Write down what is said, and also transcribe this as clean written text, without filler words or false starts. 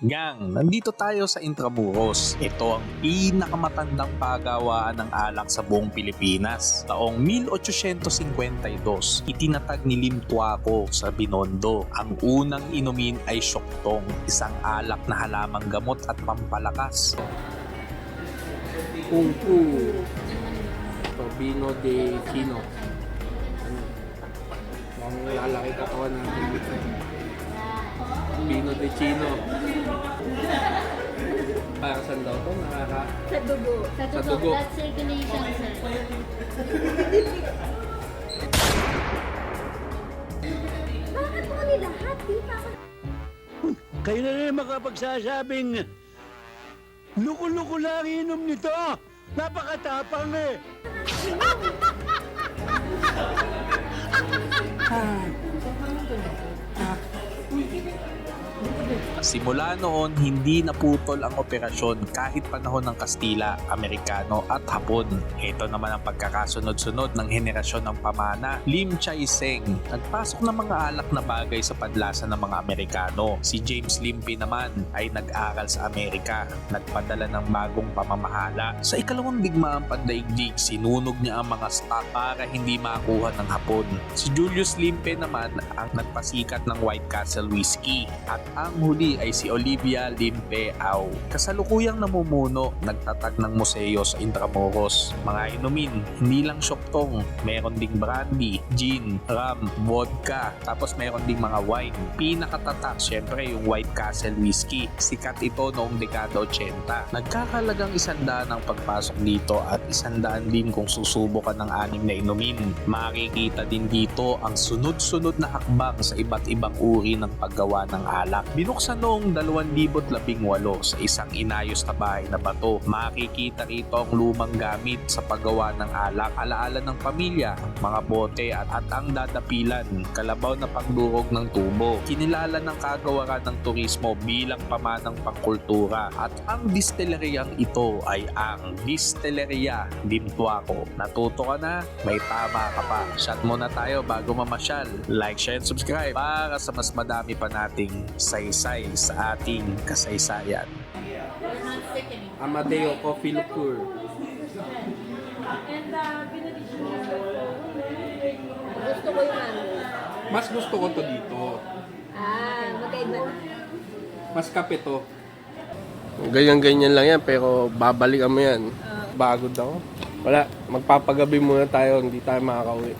Gang, nandito tayo sa Intramuros. Ito ang pinakamatandang pagawaan ng alak sa buong Pilipinas. Taong 1852, itinatag ni Lim Tuaco sa Binondo. Ang unang inumin ay Syokdong, isang alak na halamang gamot at pampalakas. Kung Fu Vino de Chino. Ang lalaki katawan natin dito. Vino de Chino. Para saan daw ito? Sa dugo. Sa dugo. Blood circulation, sir. Bakit po ni lahat? Di pa ako... Kayo na rin makapagsasabing luko-luko lang inom nito. Napakatapang eh. Simula noon, hindi naputol ang operasyon kahit panahon ng Kastila, Amerikano at Hapon. Ito naman ang pagkakasunod-sunod ng henerasyon ng pamana, Lim Chay Seng. Nagpasok ng mga alak na bagay sa panlasa ng mga Amerikano. Si James Limpy naman ay nag-aral sa Amerika, nagpadala ng bagong pamamahala. Sa ikalawang digmaang pandaigdig, sinunog niya ang mga stock para hindi makuha ng Hapon. Si Julius Limpy naman ang nagpasikat ng White Castle Whiskey at ang huli ay si Olivia Limpy Au. Kasalukuyang namumuno, nagtatag ng museo sa Intramuros. Mga inumin, hindi lang Syokdong, meron ding brandy, gin, rum, vodka, tapos meron ding mga wine. Pinakatatak, syempre yung White Castle Whiskey. Sikat ito noong dekada 80. Nagkakalagang 100 ang pagpasok dito at 100 din kung susubukan ng 6 na inumin. Makikita din dito ang sunod-sunod na hakbang sa iba't ibang uri ng paggawa ng alak. Binuksan noong 2018 sa isang inayos na bahay na bato. Makikita rito ang lumang gamit sa paggawa ng alak, alaala ng pamilya, mga bote at ang dadapilan, kalabaw na pagdurog ng tubo. Kinilala ng kagawaran ng turismo bilang pamanang pangkultura at ang distilleryang ito ay ang Distilleria Lim Tuaco. Natuto ka na? May tama ka pa. Shot muna tayo bago mamasyal. Like, share, and subscribe para sa mas madami pa nating saysay sa ating kasaysayan. Amadeo Coffee Liqueur. And gusto ko yung ano. Mas gusto ko to dito. Magkaiba na. Mas kape to. Ganyan-ganyan lang yan pero babalikan mo yan. Bago daw. Wala, magpapagabi muna tayo, hindi tayo makakauwi.